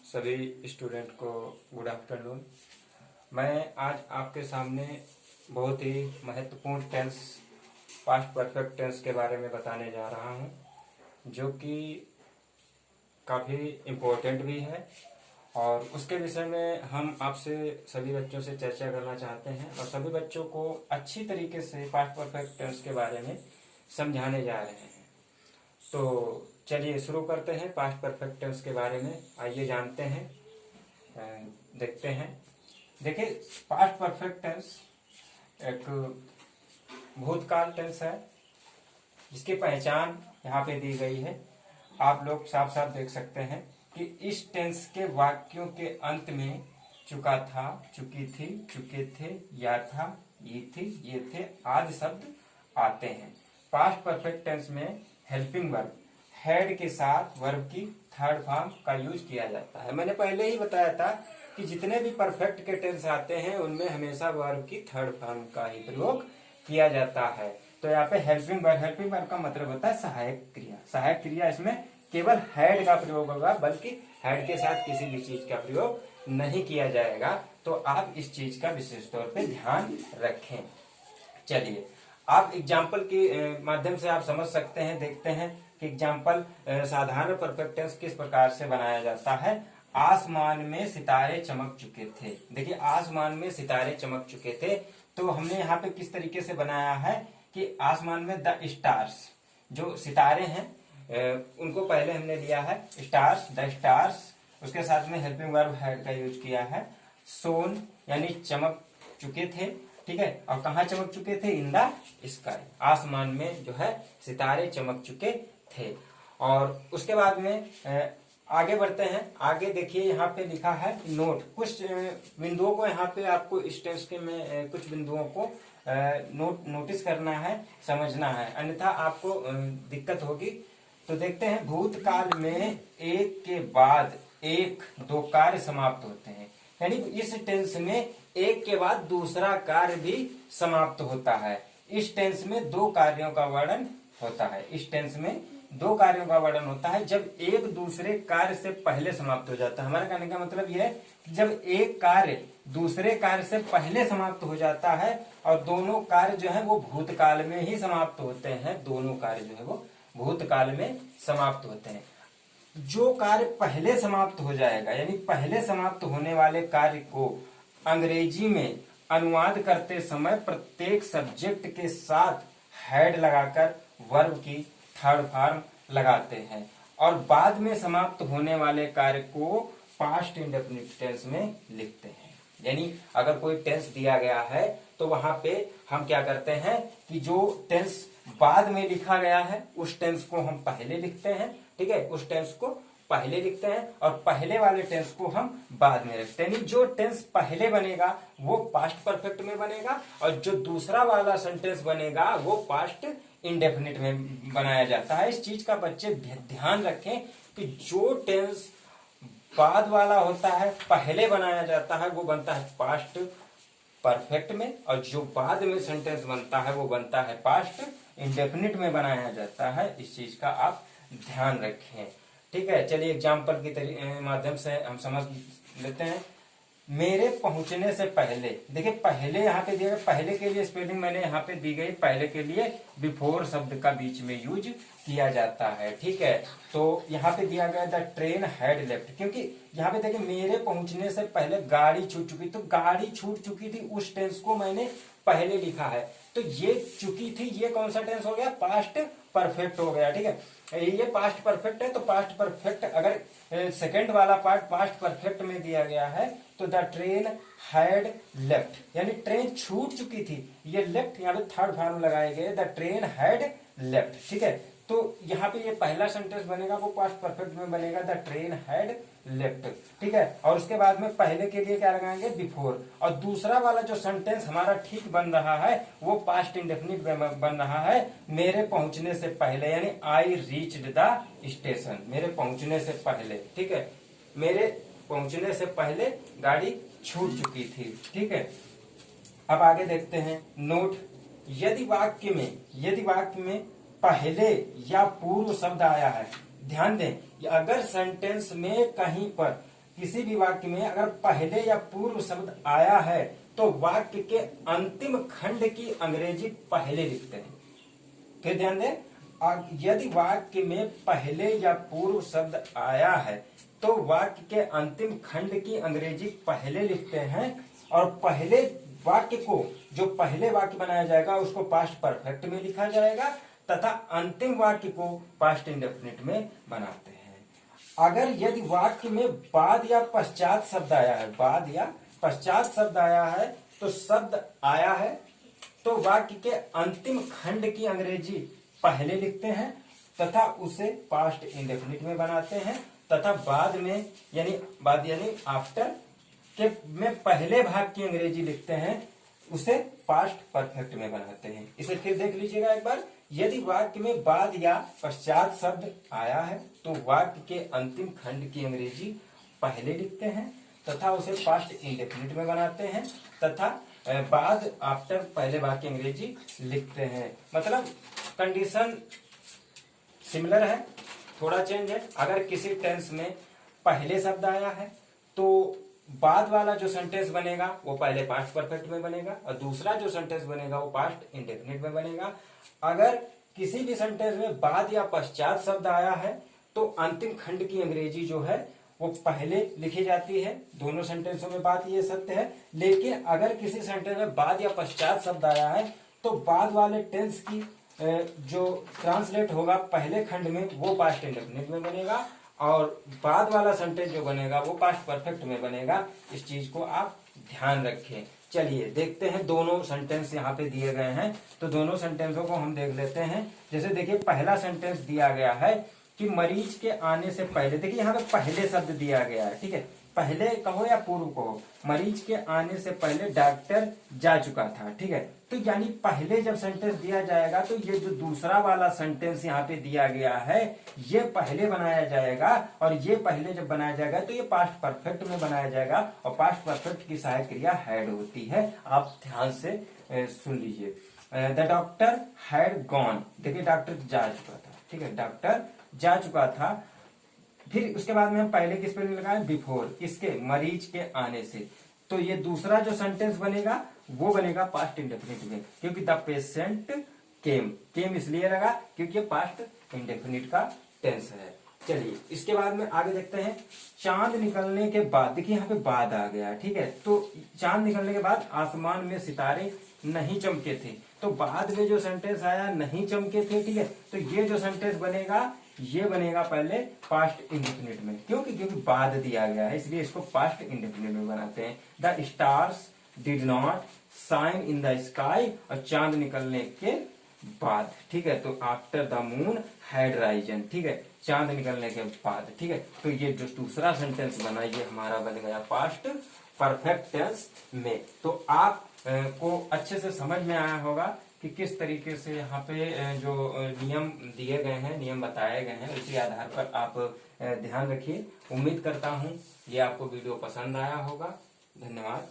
सभी स्टूडेंट को good afternoon. मैं आज आपके सामने बहुत ही महत्वपूर्ण टेंस, पास्ट परफेक्ट टेंस के बारे में बताने जा रहा हूं, जो कि काफ़ी इम्पोर्टेंट भी है और उसके विषय में हम आपसे सभी बच्चों से चर्चा करना चाहते हैं और सभी बच्चों को अच्छी तरीके से पास्ट परफेक्ट टेंस के बारे में समझाने जा रहे हैं। तो चलिए शुरू करते हैं पास्ट परफेक्ट टेंस के बारे में। आइए जानते हैं, देखते हैं। देखिए, पास्ट परफेक्ट टेंस एक भूतकाल टेंस है जिसकी पहचान यहाँ पे दी गई है। आप लोग साफ साफ देख सकते हैं कि इस टेंस के वाक्यों के अंत में चुका था, चुकी थी, चुके थे, या था, ये थी, ये थे आदि शब्द आते हैं। पास्ट परफेक्ट टेंस में हेल्पिंग वर्ब हैड के साथ वर्ब की थर्ड फॉर्म का यूज किया जाता है। मैंने पहले ही बताया था कि जितने भी परफेक्ट के टेंस आते हैं उनमें हमेशा वर्ब की थर्ड फॉर्म का ही प्रयोग किया जाता है। तो यहाँ पे हेल्पिंग वर्ब का मतलब होता है सहायक क्रिया। सहायक क्रिया इसमें केवल हैड का प्रयोग होगा, बल्कि हैड के साथ किसी भी चीज का प्रयोग नहीं किया जाएगा। तो आप इस चीज का विशेष तौर पे ध्यान रखें। चलिए, आप एग्जाम्पल के माध्यम से आप समझ सकते हैं। देखते हैं कि एग्जाम्पल साधारण परफेक्ट टेंस किस प्रकार से बनाया जाता है। आसमान में सितारे चमक चुके थे। देखिए, आसमान में सितारे चमक चुके थे, तो हमने यहाँ पे किस तरीके से बनाया है कि आसमान में द स्टार्स, जो सितारे हैं उनको पहले हमने लिया है स्टार्स, द स्टार्स। उसके साथ में हेल्पिंग वर्ब हैड का यूज किया है। सोन यानी चमक चुके थे, ठीक है। और कहाँ चमक चुके थे? इन द स्काई, आसमान में जो है सितारे चमक चुके थे। और उसके बाद में आगे बढ़ते हैं। आगे देखिए, यहाँ पे लिखा है नोट। कुछ बिंदुओं को यहाँ पे आपको इस टेंस के में कुछ बिंदुओं को नोटिस करना है, समझना है, अन्यथा आपको दिक्कत होगी। तो देखते हैं, भूतकाल में एक के बाद एक दो कार्य समाप्त होते हैं। यानी इस टेंस में एक के बाद दूसरा कार्य भी समाप्त होता है। इस टेंस में दो कार्यों का वर्णन होता है। इस टेंस में दो कार्यों का वर्णन होता है जब एक दूसरे कार्य से पहले समाप्त हो जाता है। हमारा कहने का मतलब यह है कि जब एक कार्य दूसरे कार्य से पहले समाप्त हो जाता है और दोनों कार्य जो है वो भूतकाल में ही समाप्त होते हैं। दोनों कार्य जो है वो भूतकाल में समाप्त होते हैं। जो कार्य पहले समाप्त हो जाएगा, यानी पहले समाप्त होने वाले कार्य को अंग्रेजी में अनुवाद करते समय प्रत्येक सब्जेक्ट के साथ हैड लगाकर वर्ब की थर्ड फॉर्म लगाते हैं और बाद में समाप्त होने वाले कार्य को पास्ट इंडेफिनिट टेंस में लिखते हैं। यानी अगर कोई टेंस दिया गया है तो वहां पे हम क्या करते हैं कि जो टेंस बाद में लिखा गया है उस टेंस को हम पहले लिखते हैं, ठीक है। उस टेंस को पहले लिखते हैं और पहले वाले टेंस को हम बाद में रखते हैं। जो टेंस पहले बनेगा वो पास्ट परफेक्ट में बनेगा और जो दूसरा वाला सेंटेंस बनेगा वो पास्ट इंडेफिनिट में बनाया जाता है। इस चीज का बच्चे ध्यान रखें कि जो टेंस बाद वाला होता है, पहले बनाया जाता है, वो बनता है पास्ट परफेक्ट में, और जो बाद में सेंटेंस बनता है वो बनता है पास्ट इंडेफिनिट में बनाया जाता है। इस चीज का आप ध्यान रखें, ठीक है। चलिए, एग्जाम्पल के माध्यम से हम समझ लेते हैं। मेरे पहुंचने से पहले, देखिए पहले यहाँ पे दिया गया, पहले के लिए स्पेलिंग मैंने यहाँ पे दी गई। पहले के लिए बिफोर शब्द का बीच में यूज किया जाता है, ठीक है। तो यहाँ पे दिया गया द ट्रेन हैड लेफ्ट, क्योंकि यहाँ पे देखिए मेरे पहुंचने से पहले गाड़ी छूट चुकी, तो गाड़ी छूट चुकी थी उस टेंस को मैंने पहले लिखा है। तो ये चुकी थी, ये कौन सा टेंस हो गया? पास्ट परफेक्ट हो गया, ठीक है। ये पास्ट परफेक्ट है, तो पास्ट परफेक्ट अगर सेकंड वाला पार्ट पास्ट परफेक्ट में दिया गया है तो द ट्रेन हैड लेफ्ट, यानी ट्रेन छूट चुकी थी। ये लेफ्ट यहाँ पे थर्ड फॉर्म लगाए गए, द ट्रेन हैड लेफ्ट, ठीक है। तो यहाँ पे ये पहला सेंटेंस बनेगा वो पास्ट परफेक्ट में बनेगा, द ट्रेन हैड लेफ्ट, ठीक है। और उसके बाद में पहले के लिए क्या लगाएंगे? बिफोर। और दूसरा वाला जो सेंटेंस हमारा ठीक बन रहा है वो पास्ट इंडेफिनिट में बन रहा है, मेरे पहुंचने से पहले, यानी आई रीच्ड द स्टेशन, मेरे पहुंचने से पहले, ठीक है। मेरे पहुंचने से पहले गाड़ी छूट चुकी थी, ठीक है। अब आगे देखते हैं नोट। यदि वाक्य में पहले या पूर्व शब्द आया है, ध्यान दें, अगर सेंटेंस में कहीं पर किसी भी वाक्य में अगर पहले या पूर्व शब्द आया है तो वाक्य के अंतिम खंड की अंग्रेजी पहले लिखते हैं। फिर ध्यान दें, यदि वाक्य में पहले या पूर्व शब्द आया है तो वाक्य के अंतिम खंड की अंग्रेजी पहले लिखते हैं और पहले वाक्य को, जो पहले वाक्य बनाया जाएगा उसको पास्ट परफेक्ट में लिखा जाएगा तथा अंतिम वाक्य को पास्ट इंडेफिनिट में बनाते हैं। अगर यदि वाक्य में बाद या पश्चात शब्द आया है, बाद या पश्चात शब्द आया है, तो शब्द आया है तो वाक्य के अंतिम खंड की अंग्रेजी पहले लिखते हैं तथा उसे पास्ट इंडेफिनिट में बनाते हैं तथा बाद में यानी आफ्टर के में पहले भाग की अंग्रेजी लिखते हैं, उसे पास्ट परफेक्ट में बनाते हैं। इसे फिर देख लीजिएगा एक बार। यदि वाक्य में बाद या पश्चात शब्द आया है तो वाक्य के अंतिम खंड की अंग्रेजी पहले लिखते हैं तथा उसे पास्ट इंडेफिनिट में बनाते हैं तथा बाद आफ्टर पहले भाग की अंग्रेजी लिखते हैं। मतलब कंडीशन सिमिलर है, थोड़ा चेंज है। अगर किसी टेंस में पहले शब्द आया है तो बाद वाला जो सेंटेंस बनेगा वो पहले पास्ट परफेक्ट में बनेगा और दूसरा जो सेंटेंस बनेगा वो पास्ट इंडेफिनिट में बनेगा। अगर किसी भी सेंटेंस में बाद या पश्चात शब्द आया है तो अंतिम खंड की अंग्रेजी जो है वो पहले लिखी जाती है। दोनों सेंटेंसों में बात ये सत्य है। लेकिन अगर किसी सेंटेंस में बाद या पश्चात शब्द आया है तो बाद वाले टेंस की जो ट्रांसलेट होगा पहले खंड में वो पास्ट इंडेफिनिट में बनेगा और बाद वाला सेंटेंस जो बनेगा वो पास्ट परफेक्ट में बनेगा। इस चीज को आप ध्यान रखें। चलिए देखते हैं, दोनों सेंटेंस यहाँ पे दिए गए हैं तो दोनों सेंटेंसों को हम देख लेते हैं। जैसे देखिए पहला सेंटेंस दिया गया है कि मरीज के आने से पहले, देखिए यहाँ पे पहले शब्द दिया गया है, ठीक है, पहले कहो या पूर्व कहो, मरीज के आने से पहले डॉक्टर जा चुका था, ठीक है। तो यानी पहले जब सेंटेंस दिया जाएगा तो ये जो दूसरा वाला सेंटेंस यहाँ पे दिया गया है ये पहले बनाया जाएगा और ये पहले जब बनाया जाएगा तो ये पास्ट परफेक्ट में बनाया जाएगा और पास्ट परफेक्ट की सहायक क्रिया हैड होती है। आप ध्यान से सुन लीजिए। द डॉक्टर हैड गॉन, देखिए डॉक्टर जा चुका था, ठीक है, डॉक्टर जा चुका था। फिर उसके बाद में हम पहले किस पे लगाए, बिफोर, इसके मरीज के आने से। तो ये दूसरा जो सेंटेंस बनेगा वो बनेगा पास्ट इंडेफिनिट में, क्योंकि द पेशेंट केम इसलिए लगा क्योंकि ये पास्ट इंडेफिनिट का टेंस है। चलिए इसके बाद में आगे देखते हैं। चांद निकलने के बाद, देखिए यहाँ पे बाद आ गया, ठीक है। तो चांद निकलने के बाद आसमान में सितारे नहीं चमके थे, तो बाद में जो सेंटेंस आया नहीं चमके थे, ठीक है। तो ये जो सेंटेंस बनेगा ये बनेगा पहले पास्ट इंडेफिनिट में, क्योंकि बाद दिया गया है इसलिए इसको पास्ट इंडेफिनिट में बनाते हैं। The stars did not shine in the sky, और चांद निकलने के बाद, ठीक है। तो after the moon had Ryzen, ठीक है, चांद निकलने के बाद, ठीक है। तो ये जो दूसरा सेंटेंस बना ये हमारा बन गया पास्ट परफेक्ट टेंस में। तो आप को अच्छे से समझ में आया होगा कि किस तरीके से यहाँ पे जो नियम दिए गए हैं, नियम बताए गए हैं, उसी आधार पर आप ध्यान रखिए। उम्मीद करता हूँ ये आपको वीडियो पसंद आया होगा। धन्यवाद।